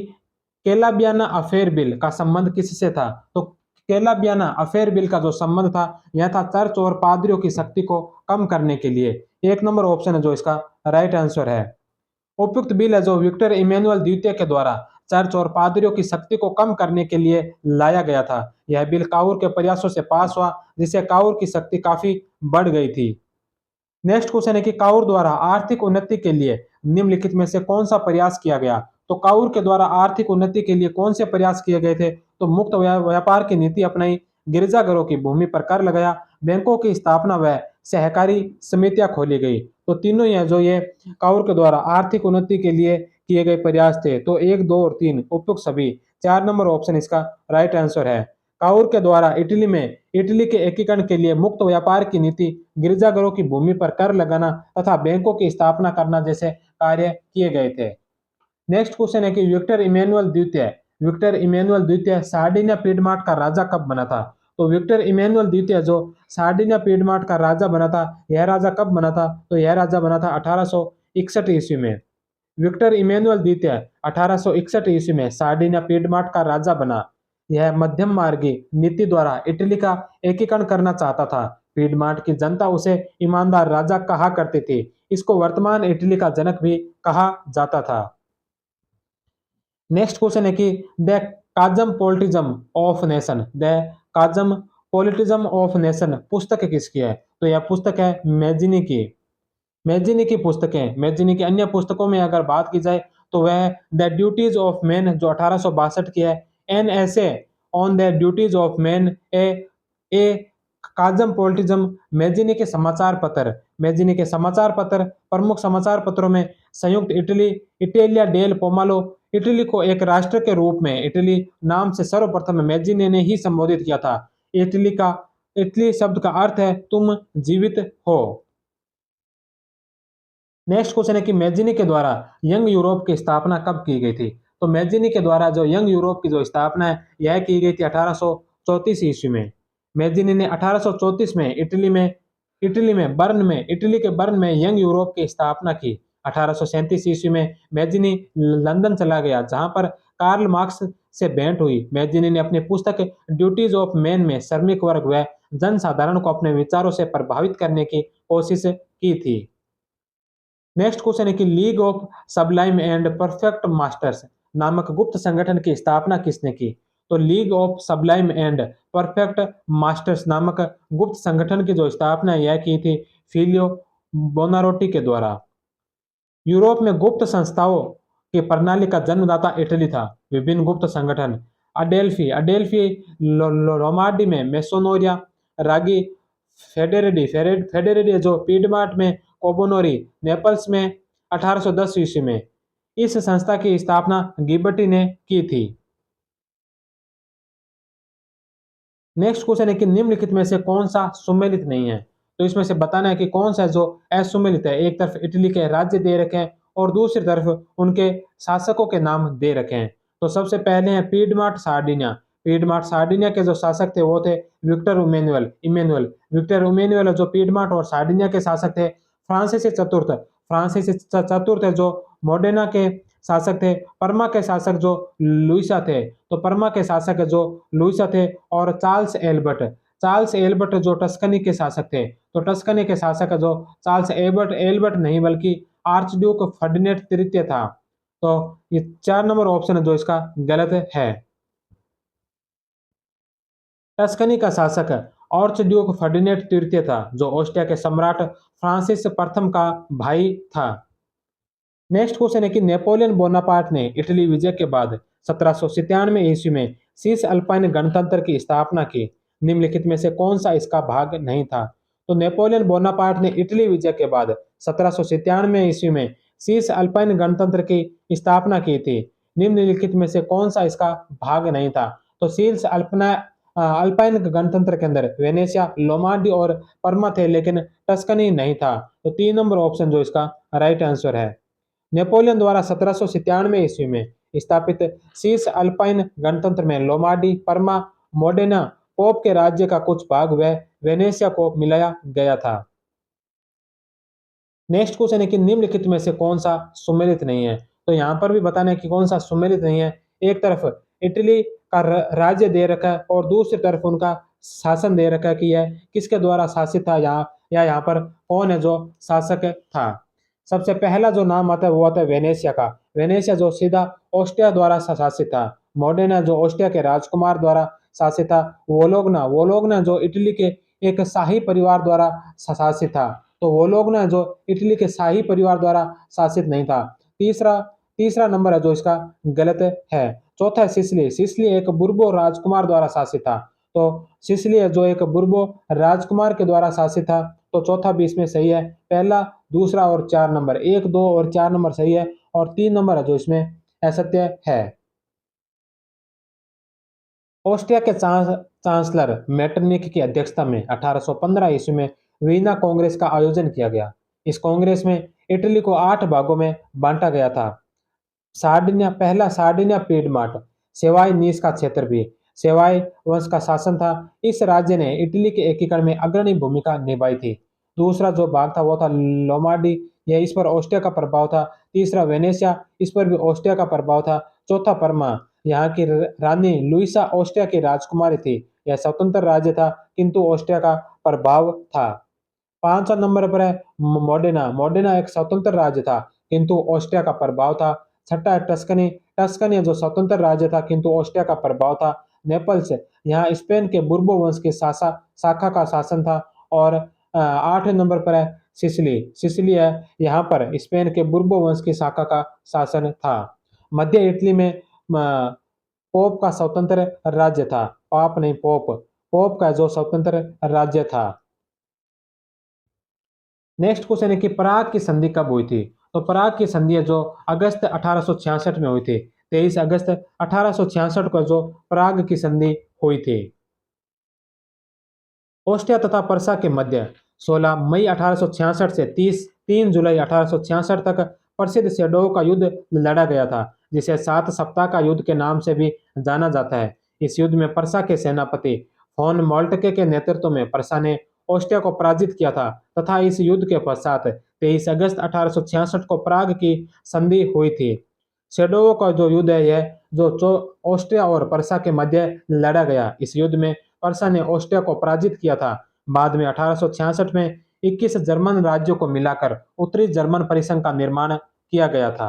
केलाबियाना अफेयर बिल का संबंध किससे था? तो केलाबियाना अफेयर बिल का जो संबंध था यह था चर्च और पादरियों की शक्ति को कम करने के लिए। एक नंबर ऑप्शन है जो इसका राइट आंसर है। उपयुक्त बिल है जो विक्टर इमेनुअल द्वितीय के द्वारा चर्च और पादरियों की शक्ति को कम करने के लिए लाया गया था। यह बिल काउर के प्रयासों से पास हुआ, जिससे काउर की शक्ति काफी बढ़ गई थी। नेक्स्ट क्वेश्चन है कि काउर द्वारा आर्थिक उन्नति के लिए निम्नलिखित में से कौन सा प्रयास किया गया? तो काउर के द्वारा आर्थिक उन्नति के लिए कौन से प्रयास किए गए थे? तो मुक्त व्यापार की नीति अपनाई, गिरजाघरों की भूमि पर कर लगाया, बैंकों की स्थापना व सहकारी समितियां खोली गई। तो तीनों ये जो ये काउर के द्वारा आर्थिक उन्नति के लिए किए गए प्रयास थे। तो 1, 2 और 3 उपयुक्त सभी। 4 नंबर ऑप्शन इसका राइट आंसर है। काउर के द्वारा इटली के एकीकरण के लिए मुक्त व्यापार की नीति, गिरजाघरों की भूमि पर कर लगाना तथा बैंकों की स्थापना करना जैसे कार्य किए गए थे। नेक्स्ट क्वेश्चन है कि विक्टर इमेनुअल द्वितीय सार्डिनिया पीडमार्ट का राजा कब बना था? तो विक्टर इमेनुअल द्वितीय जो सार्डिनिया पीडमार्ट का राजा बना था, यह राजा कब बना था? तो यह राजा बना था 1861 ईस्वी में। विक्टर इमेनुअल द्वितीय 1861 ईस्वी में सार्डिनिया पीडमार्ट का राजा बना। यह मध्यम मार्गी नीति द्वारा इटली का एकीकरण करना चाहता था। पीडमार्ट की जनता उसे ईमानदार राजा कहा करती थी। इसको वर्तमान इटली का जनक भी कहा जाता था। नेक्स्ट क्वेश्चन है कि the cosmopolitanism of nation cosmopolitanism of nation पुस्तक किसकी है? तो यह पुस्तक है मैजिनी की। मैजिनी की पुस्तकें, मैजिनी की अन्य पुस्तकों में अगर बात की जाए तो वह द ड्यूटीज ऑफ मैन जो 1862 की है, an essay on the duties of man, a cosmopolitanism, Mazzini के समाचार पत्र प्रमुख समाचार पत्रों में संयुक्त इटालिया डेल पोमालो, इटली को एक राष्ट्र के रूप में इटली नाम से सर्वप्रथम मैजिनी ने ही संबोधित किया था। इटली शब्द का अर्थ है तुम जीवित हो। नेक्स्ट क्वेश्चन है कि मैजिनी के द्वारा यंग यूरोप की स्थापना कब की गई थी? तो मैजिनी के द्वारा जो यंग यूरोप की जो स्थापना है यह की गई थी 1834 ईस्वी में। मैजिनी ने 1834 में इटली के बर्न में यंग यूरोप की स्थापना की। 1837 ईस्वी में मैजिनी लंदन चला गया, जहां पर कार्ल मार्क्स से भेंट हुई। मैजिनी ने अपनी पुस्तक ड्यूटीज ऑफ मैन में श्रमिक वर्ग व जनसाधारण को अपने विचारों से प्रभावित करने की कोशिश की थी। नेक्स्ट क्वेश्चन है कि league of Sublime and perfect masters नामक गुप्त संगठन की स्थापना किसने की? तो league of Sublime and perfect masters नामक गुप्त संगठन की जो स्थापना यह की थी फिलियो बोनारोटी के द्वारा। यूरोप में गुप्त संस्थाओं की प्रणाली का जन्मदाता इटली था। विभिन्न गुप्त संगठन अडेल्फी रोमार्डी में मेसोनोरिया, रागी फेडेरेडी जो पीडमार्ट में कोबोनोरी, नेपल्स में 1810 ईस्वी में। इस संस्था की स्थापना गिबर्टी ने की थी। नेक्स्ट क्वेश्चन है कि निम्नलिखित में से कौन सा सुमेलित नहीं है? तो इसमें से बताना है कि कौन सा जो असुमेलित है। एक तरफ इटली के राज्य दे रखे हैं और दूसरी तरफ उनके शासकों के नाम दे रखे हैं। तो सबसे पहले है पीडमार्ट सार्डिनिया के जो शासक थे वो थे विक्टर इमेनुअल जो पीडमार्ट और सार्डिनिया के शासक थे। फ्रांसिस चतुर्थ है जो मोडेना के शासक थे। परमा के शासक जो लुइसा थे, तो परमा के शासक जो लुइसा थे। और चार्ल्स एल्बर्ट जो टस्कनी के शासक थे, तो टस्कनी के शासक जो चार्ल्स एल्बर्ट नहीं बल्कि आर्च ड्यूक फर्डिनेंड तृतीय था। तो ये 4 नंबर ऑप्शन है जो इसका गलत है। टस्कनी का शासक आर्च ड्यूक फर्डिनेंड तृतीय था, जो ऑस्ट्रिया के सम्राट फ्रांसिस प्रथम का भाई था। नेक्स्ट क्वेश्चन है कि नेपोलियन बोनापार्ट ने इटली विजय के बाद 1797 ईस्वी में सीस अल्पाइन गणतंत्र की स्थापना की। निम्नलिखित में से कौन सा इसका भाग नहीं था? तो नेपोलियन बोनापार्ट ने इटली विजय के बाद 1797 ईस्वी में सीस अल्पाइन गणतंत्र की स्थापना की थी। निम्नलिखित में से कौन सा इसका भाग नहीं था? तो सील्स अल्पना अल्पाइन गणतंत्र के अंदर वेनेशिया, लोमार्डी और परमा थे, लेकिन टस्कनी नहीं था। तो 3 नंबर ऑप्शन जो इसका राइट आंसर है। नेपोलियन द्वारा 1797 ईस्वी में स्थापित शीर्ष अल्पाइन गणतंत्र में लोमार्डी, परमा, मोडेना, पोप के राज्य का कुछ भाग व वेनेशिया को मिलाया गया था। नेक्स्ट क्वेश्चन है कि निम्नलिखित में से कौन सा सुमेलित नहीं है। तो यहाँ पर भी बताना है कि कौन सा सुमेलित नहीं है। एक तरफ इटली का राज्य दे रखा है और दूसरी तरफ उनका शासन दे रखा है कि यह किसके द्वारा शासित था, यहाँ पर कौन है जो शासक था। सबसे पहला जो नाम आता है वो आता है वेनेशिया का। वेनेशिया जो सीधा ऑस्ट्रिया द्वारा शासित था। मोडेना जो ऑस्ट्रिया के राजकुमार द्वारा शासित था। वोलोगना जो इटली के एक शाही परिवार द्वारा शासित था। तो वो लोग ना जो इटली के शाही परिवार द्वारा शासित नहीं था। तीसरा तीसरा नंबर है जो इसका गलत है। चौथा है सिसिली। सिसिली एक बुर्बो राजकुमार द्वारा शासित था। तो सिसिली है जो एक बुर्बो राजकुमार के द्वारा शासित था। तो चौथा भी इसमें सही है। पहला, दूसरा और 4 नंबर, 1, 2 और 4 नंबर सही है और 3 नंबर है जो इसमें असत्य है। ऑस्ट्रिया के चांसलर मेटरनिक की अध्यक्षता में 1815 ईस्वी में वीना कांग्रेस का आयोजन किया गया। इस कांग्रेस में इटली को 8 भागों में बांटा गया था। सार्डिनिया पीडमाट, सेवाई नीस का क्षेत्र भी सेवाई वंश का शासन था। इस राज्य ने इटली के एकीकरण में अग्रणी भूमिका निभाई थी। दूसरा जो भाग था वो था लोमार्डी, यह इस पर ऑस्ट्रिया का प्रभाव था। तीसरा वेनेशिया, इस पर भी ऑस्ट्रिया का प्रभाव था। चौथा परमा, यहाँ की रानी लुइसा ऑस्ट्रिया की राजकुमारी थी। यह स्वतंत्र राज्य था किंतु ऑस्ट्रिया का प्रभाव था। 5 नंबर पर है मोडेना। मोडेना एक स्वतंत्र राज्य था किंतु ऑस्ट्रिया का प्रभाव था। छठा है टस्कनी। टस्कनी जो स्वतंत्र राज्य था किंतु ऑस्ट्रिया का प्रभाव था। नेपल्स, यहाँ स्पेन के बुर्बो वंश की शाखा का शासन था। और 8 नंबर पर है सिसिली। सिसिली है, यहाँ पर स्पेन के बुर्बो वंश की शाखा का शासन था। मध्य इटली में पोप का स्वतंत्र राज्य था। पाप नहीं, पोप। पोप का जो स्वतंत्र राज्य था। नेक्स्ट क्वेश्चन है कि पराग की संधि कब हुई थी। तो पराग की संधि है जो अगस्त 1866 में हुई थी। 23 अगस्त 1866 को जो पराग की संधि हुई थी। ऑस्ट्रिया तथा पर्सा के मध्य 16 मई 1866 से 3 जुलाई 1866 तक प्रसिद्ध सेडोव का युद्ध लड़ा गया था, जिसे 7 सप्ताह का युद्ध के नाम से भी जाना जाता है। इस युद्ध में पर्सा के सेनापति फोन मोल्टके के नेतृत्व में पर्सा ने ऑस्ट्रिया को पराजित किया था तथा इस युद्ध के पश्चात 23 अगस्त 1866 को प्राग की संधि हुई थी। सेडोवो का जो युद्ध है यह जो ऑस्ट्रिया और पर्सा के मध्य लड़ा गया। इस युद्ध में पर्सा ने ऑस्ट्रिया को पराजित किया था। बाद में 1866 में 21 जर्मन राज्यों को मिलाकर उत्तरी जर्मन परिसंघ का निर्माण किया गया था।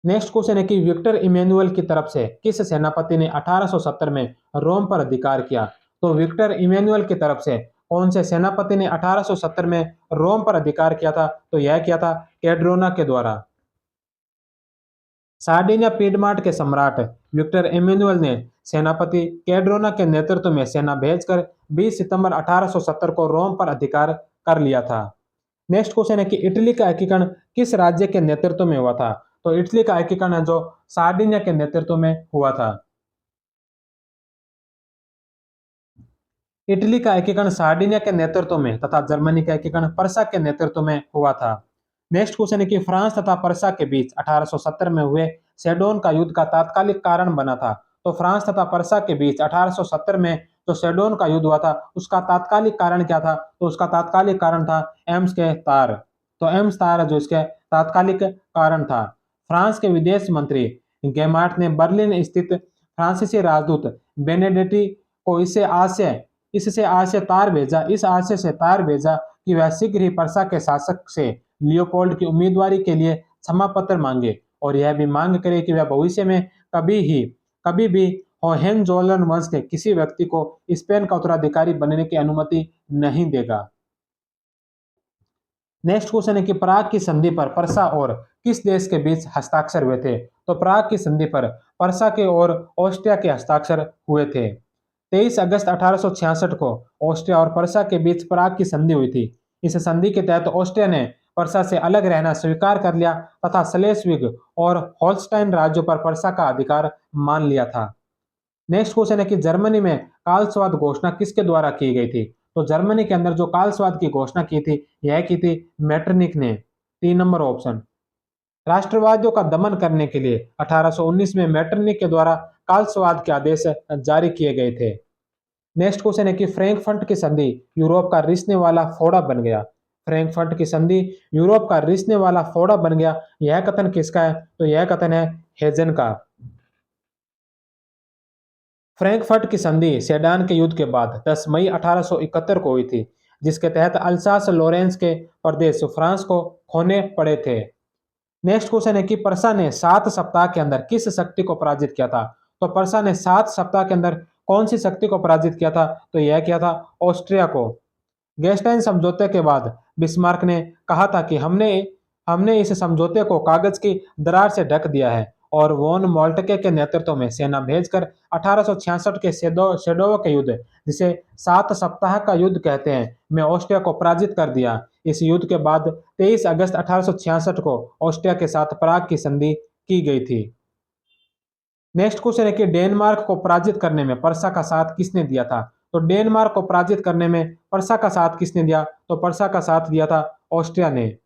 नेक्स्ट क्वेश्चन है कि विक्टर इमैनुअल की तरफ से किस सेनापति ने 1870 में रोम पर अधिकार किया। तो विक्टर इमैनुअल की तरफ से कौन से सेनापति ने 1870 में रोम पर अधिकार किया था। तो यह किया था कैड्रोना के द्वारा। सार्डिनिया पीडमार्ट के सम्राट विक्टर इमैनुअल ने सेनापति कैड्रोना के नेतृत्व में सेना भेजकर 20 सितंबर 1870 को रोम पर अधिकार कर लिया था। नेक्स्ट क्वेश्चन है कि इटली का एकीकरण किस राज्य के नेतृत्व में हुआ था। तो इटली का एकीकरण है जो सार्डिनिया के नेतृत्व में हुआ था। इटली का एकीकरण सार्डिनिया के नेतृत्व में तथा जर्मनी का एकीकरण पर्सा के नेतृत्व में हुआ था। नेक्स्ट क्वेश्चन है कि फ्रांस तथा पर्सा के बीच 1870 में हुए सेडोन का युद्ध का तात्कालिक कारण बना था। तो फ्रांस तथा पर्सा के बीच 1870 में जो सेडोन का युद्ध हुआ था उसका तात्कालिक कारण क्या था। तो उसका तात्कालिक कारण था एम्स के तार। तो एम्स तार जो इसके तात्कालिक कारण था। फ्रांस के विदेश मंत्री गेमार्ट ने बर्लिन स्थित फ्रांसीसी राजदूत बेनेडेटी को इससे आशय तार भेजा इस आशय से तार भेजा कि वह शीघ्र ही पर्सा के शासक से लियोपोल्ड की उम्मीदवारी के लिए क्षमा पत्र मांगे और यह भी मांग करे कि वह भविष्य में कभी भी होहेंजोलन वंश के किसी व्यक्ति को स्पेन का उत्तराधिकारी बनने की अनुमति नहीं देगा। नेक्स्ट क्वेश्चन है कि प्राग की संधि पर पर्सा और किस देश के बीच हस्ताक्षर हुए थे। तो प्राग की संधि पर पर्सा के और ऑस्ट्रिया के हस्ताक्षर हुए थे। 23 अगस्त 1866 को ऑस्ट्रिया और पर्सा के बीच प्राग की संधि हुई थी। इस संधि के तहत ऑस्ट्रिया ने पर्सा से अलग रहना स्वीकार कर लिया तथा स्लेस्विग और होल्स्टाइन राज्यों पर पर्सा का अधिकार मान लिया था। नेक्स्ट क्वेश्चन है कि जर्मनी में कालस्वाद घोषणा किसके द्वारा की गई थी? तो जर्मनी के अंदर जो कालस्वाद की घोषणा की थी, यह की थी मेटरनिक ने। 3 नंबर ऑप्शन। राष्ट्रवादियों का दमन करने के लिए 1819 में मेटरनिक के द्वारा कालस्वाद के आदेश जारी किए गए थे। नेक्स्ट क्वेश्चन है कि फ्रैंकफर्ट की संधि यूरोप का रिसने वाला फोड़ा बन गया। फ्रैंकफर्ट की संधि यूरोप का रिसने वाला फोड़ा बन गया, यह कथन किसका है? तो यह कथन है हेजन का। फ्रैंकफर्ट की संधि सेडान के युद्ध के बाद 10 मई 1871 को हुई थी, जिसके तहत अल्सास लोरेंस के प्रदेश फ्रांस को खोने पड़े थे। नेक्स्ट क्वेश्चन है कि पर्सा ने 7 सप्ताह के अंदर किस शक्ति को पराजित किया था? तो पर्सा ने 7 सप्ताह के अंदर कौन सी शक्ति को पराजित किया था? तो यह किया था ऑस्ट्रिया को। गेस्टाइन समझौते के बाद बिस्मार्क ने कहा था कि हमने हमने इस समझौते को कागज की दरार से ढक दिया है, और वॉन मोल्टके के नेतृत्व में सेना भेजकर 1866 के सेडोवो के युद्ध, जिसे 7 सप्ताह का युद्ध कहते हैं, में ऑस्ट्रिया को पराजित कर दिया। इस युद्ध के बाद 23 अगस्त 1866 को ऑस्ट्रिया के साथ प्राग की संधि की गई थी। नेक्स्ट क्वेश्चन है कि डेनमार्क को पराजित करने में पर्सा का साथ किसने दिया था? तो डेनमार्क को पराजित करने में पर्सा का साथ किसने दिया? तो पर्सा का साथ दिया था ऑस्ट्रिया ने।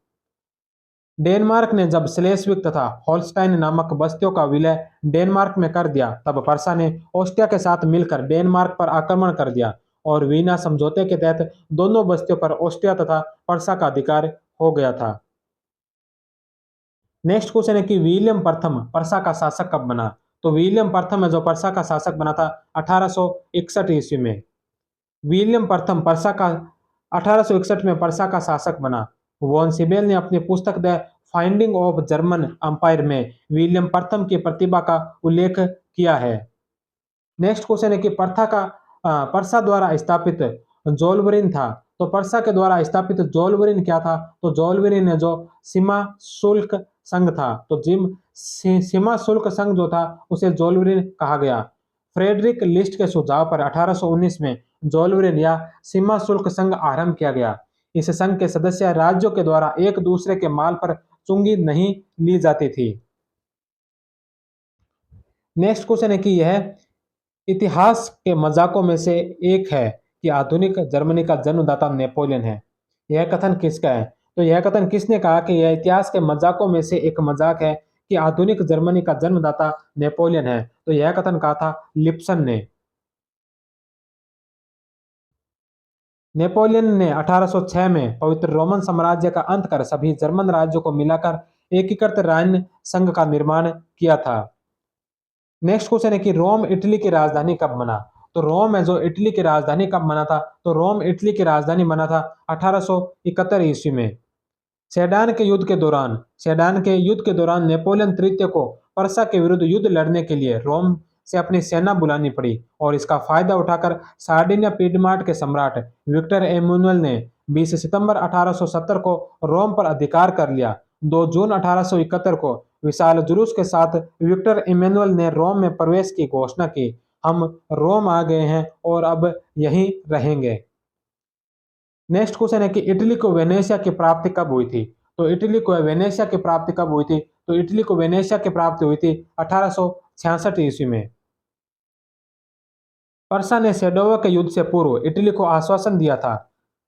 डेनमार्क ने जब स्लेस्विग तथा होल्स्टाइन नामक बस्तियों का विलय डेनमार्क में कर दिया, तब पर्सा ने ऑस्ट्रिया के साथ मिलकर डेनमार्क पर आक्रमण कर दिया, और वीना समझौते के तहत दोनों बस्तियों पर ऑस्ट्रिया तथा पर्सा का अधिकार हो गया था। नेक्स्ट क्वेश्चन है कि विलियम प्रथम पर्सा का शासक कब बना? तो विलियम प्रथम है जो पर्सा का शासक बना था 1861 ईस्वी में। विलियम प्रथम पर्सा का 1861 में पर्सा का शासक बना। वॉन सिबेल ने अपनी पुस्तक the finding of German umpire में विलियम प्रथम की प्रतिभा का उल्लेख किया है। नेक्स्ट क्वेश्चन है कि पर्सा द्वारा स्थापित जोलवरिन था। तो पर्सा के द्वारा स्थापित जोलवरिन क्या था? तो जोलवरिन है जो सीमा शुल्क संघ था। तो सीमा शुल्क संघ जो था उसे जोलवरिन कहा गया। फ्रेडरिक लिस्ट के सुझाव पर 1819 में जोलवरिन या सीमा शुल्क संघ आरंभ किया गया। इस संघ के सदस्य राज्यों के द्वारा एक दूसरे के माल पर चुंगी नहीं ली जाती थी। नेक्स्ट क्वेश्चन है कि यह इतिहास के मजाकों में से एक है कि आधुनिक जर्मनी का जन्मदाता नेपोलियन है। यह कथन किसका है? तो यह कथन किसने कहा कि यह इतिहास के मजाकों में से एक मजाक है कि आधुनिक जर्मनी का जन्मदाता नेपोलियन है? तो यह कथन कहा था लिप्सन ने। नेपोलियन ने 1806 में पवित्र रोमन साम्राज्य का अंत कर सभी जर्मन राज्यों को मिलाकर एकीकृत राइन संघ का निर्माण किया था। नेक्स्ट क्वेश्चन है कि रोम इटली की राजधानी कब बना? तो रोम है जो इटली की राजधानी कब बना था? तो रोम इटली की राजधानी बना था 1871 ईस्वी में। सेडान के युद्ध के दौरान नेपोलियन तृतीय को पर्सा के विरुद्ध युद्ध लड़ने के लिए रोम से अपनी सेना बुलानी पड़ी, और इसका फायदा उठाकर सार्डिनिया पीडमार्ट के सम्राट विक्टर एमुनुअल ने 20 सितंबर 1870 को रोम पर अधिकार कर लिया। 2 जून 1871 को विशाल जुलूस के साथ विक्टर इमेनुअल ने रोम में प्रवेश की घोषणा की। हम रोम आ गए हैं और अब यहीं रहेंगे। नेक्स्ट क्वेश्चन है कि इटली को वेनेशिया की प्राप्ति कब हुई थी? तो इटली को वेनेशिया की प्राप्ति कब हुई थी? तो इटली को वेनेशिया की प्राप्ति हुई थी 1866 ईस्वी में। पर्सा ने सेडोवा के युद्ध से पूर्व इटली को आश्वासन दिया था।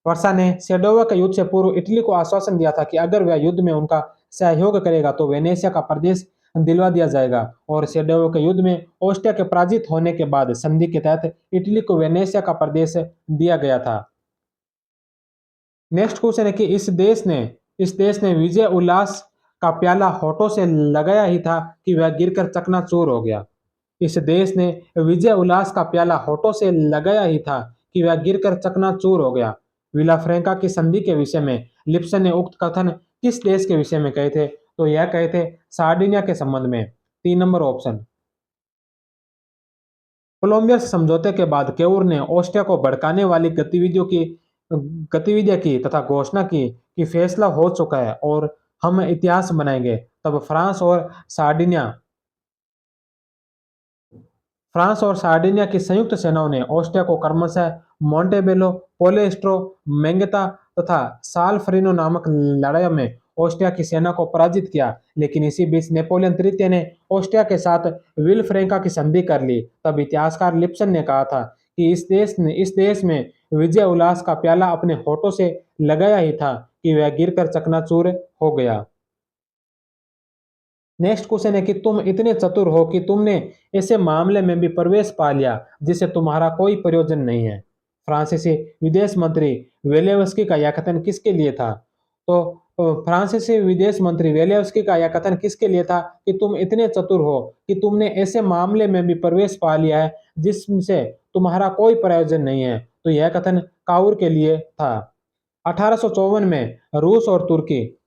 पर्सा ने सेडोवा के युद्ध से पूर्व इटली को आश्वासन दिया था कि अगर वह युद्ध में उनका सहयोग करेगा तो वेनेशिया का प्रदेश दिलवा दिया जाएगा, और सेडोवा के युद्ध में ऑस्ट्रिया के पराजित होने के बाद संधि के तहत इटली को वेनेशिया का प्रदेश दिया गया था। नेक्स्ट क्वेश्चन है कि इस देश ने विजय उल्लास का प्याला होठों से लगाया ही था कि वह गिरकर चकनाचूर हो गया। इस देश ने विजय उल्लास का प्याला होठों से लगाया ही था कि वह गिरकर चकनाचूर हो गया। विला फ्रैंका की संधि के विषय में लिप्सन ने उक्त कथन किस देश के विषय में कहे थे? तो यह कहे थे सार्डिनिया के संबंध में। 3 नंबर ऑप्शन। कोलंबियस समझौते के बाद केउर ने ऑस्ट्रिया को भड़काने वाली गतिविधियां की तथा घोषणा की कि फैसला हो चुका है और हम इतिहास बनाएंगे। तब फ्रांस और सार्डिनिया की संयुक्त सेनाओं ने ऑस्ट्रिया को क्रमशः मोंटेबेलो, पोलेस्ट्रो, मेंगेता तथा साल्फरिनो नामक लड़ाइयों में ऑस्ट्रिया की सेना को पराजित किया। लेकिन इसी बीच नेपोलियन तृतीय ने ऑस्ट्रिया के साथ विल्फ्रेंका की संधि कर ली। तब इतिहासकार लिप्सन ने कहा था कि इस देश में विजय उल्लास का प्याला अपने होठों से लगाया ही था कि वह गिरकर चकनाचूर हो गया। नेक्स्ट क्वेश्चन है कि तुम इतने चतुर हो कि तुमने ऐसे मामले में भी प्रवेश पा लिया जिसे तुम्हारा कोई प्रयोजन नहीं है। फ्रांसीसी विदेश मंत्री वेलेवस्की का यह कथन किसके लिए था? तो फ्रांसीसी विदेश मंत्री वेलेवस्की का यह कथन किसके लिए था कि तुम इतने चतुर हो कि तुमने ऐसे मामले में भी प्रवेश पा लिया है जिससे तुम्हारा कोई प्रयोजन नहीं है। तो यह कथन काउर के लिए था। 1854 में रूस और तुर्की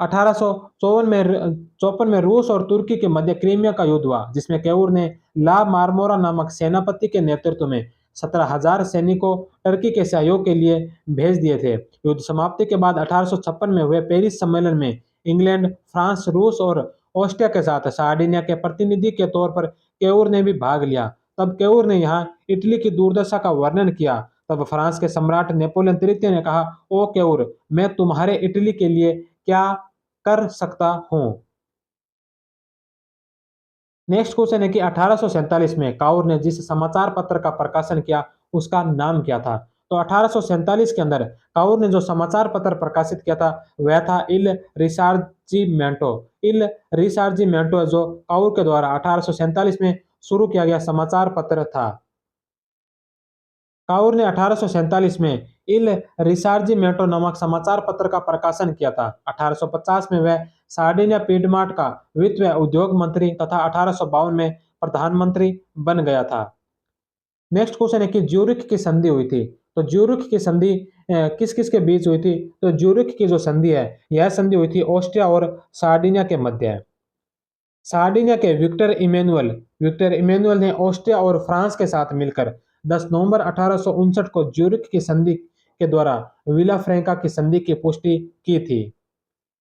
1854 में रूस और तुर्की के मध्य क्रीमिया का युद्ध हुआ, जिसमें कैऊर ने ला मार्मोरा नामक सेनापति के नेतृत्व में 17,000 सैनिकों टर्की के सहयोग के लिए भेज दिए थे। युद्ध समाप्ति के बाद 1856 में हुए पेरिस सम्मेलन में इंग्लैंड, फ्रांस, रूस और ऑस्ट्रिया के साथ सार्डिनिया के प्रतिनिधि के तौर पर कैऊर ने भी भाग लिया। तब कैऊर ने यहाँ इटली की दुर्दशा का वर्णन किया। तब फ्रांस के सम्राट नेपोलियन तृतीय ने कहा, ओ कैऊर, मैं तुम्हारे इटली के लिए क्या कर सकता हूं? नेक्स्ट क्वेश्चन है कि 1847 में काउर ने जिस समाचार पत्र का प्रकाशन किया उसका नाम क्या था? तो 1847 के अंदर काउर ने जो समाचार पत्र प्रकाशित किया था वह था इल रिसार्जिमेंटो। इल रिसार्जिमेंटो जो काउर के द्वारा 1847 में शुरू किया गया समाचार पत्र था। काउर ने 1847 में इल रिसार्जिमेंटो नामक समाचार पत्र का प्रकाशन किया था। 1850 में वह सार्डिनिया पीडमार्ट का वित्त व उद्योग मंत्री तथा 1852 में प्रधानमंत्री बन गया था। नेक्स्ट क्वेश्चन है कि ज्यूरिख की संधि हुई थी। तो ज्यूरिख की संधि किस किस के बीच हुई थी? तो ज्यूरिख की जो संधि है यह संधि हुई थी ऑस्ट्रिया और सार्डिनिया के मध्य। सार्डिनिया के विक्टर इमैनुअल ने ऑस्ट्रिया और फ्रांस के साथ मिलकर 10 नवंबर 1859 को ज्यूरिख की संधि के द्वारा विला फ्रैंका की संधि की पुष्टि की थी।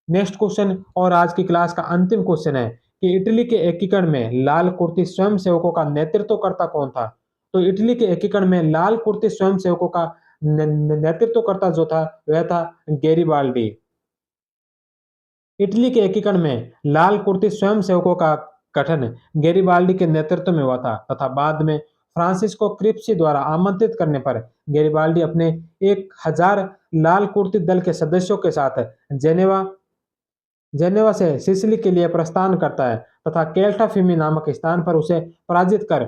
नेक्स्ट क्वेश्चन और आज की क्लास का अंतिम क्वेश्चन है कि इटली के एकीकरण में लाल कुर्ती स्वयंसेवकों का नेतृत्वकर्ता कौन था? तो इटली के एकीकरण में लाल कुर्ती स्वयंसेवकों का नेतृत्वकर्ता जो था वह था गैरिबाल्डी। इटली के एकीकरण में लाल कुर्ती स्वयंसेवकों का गठन गैरिबाल्डी के नेतृत्व में हुआ था तथा बाद में फ्रांसिस्को क्रिप्सी द्वारा आमंत्रित करने पर गैरिबाल्डी अपने 1,000 लाल कुर्ती दल के सदस्यों के साथ जेनेवा जेनेवा से सिसिली के लिए प्रस्थान करता है तथा केल्टाफिमी नामक स्थान पर उसे पराजित कर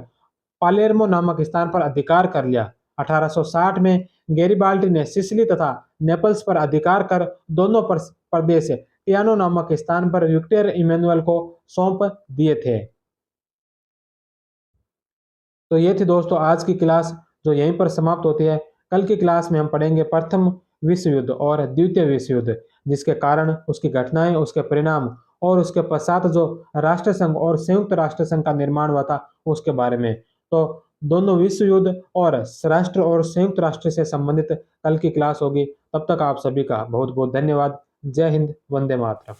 पालेर्मो नामक स्थान पर अधिकार कर लिया। 1860 में गैरिबाल्डी ने सिसिली तथा नेपल्स पर अधिकार कर दोनों प्रदेश टियानो नामक स्थान पर विक्टर इमैनुअल को सौंप दिए थे। तो ये थी दोस्तों आज की क्लास जो यहीं पर समाप्त होती है। कल की क्लास में हम पढ़ेंगे प्रथम विश्व युद्ध और द्वितीय विश्व युद्ध, जिसके कारण, उसकी घटनाएं, उसके परिणाम और उसके पश्चात जो राष्ट्र संघ और संयुक्त राष्ट्र संघ का निर्माण हुआ था उसके बारे में। तो दोनों विश्व युद्ध और राष्ट्र और संयुक्त राष्ट्र से संबंधित कल की क्लास होगी। तब तक आप सभी का बहुत बहुत धन्यवाद। जय हिंद, वंदे मातरम।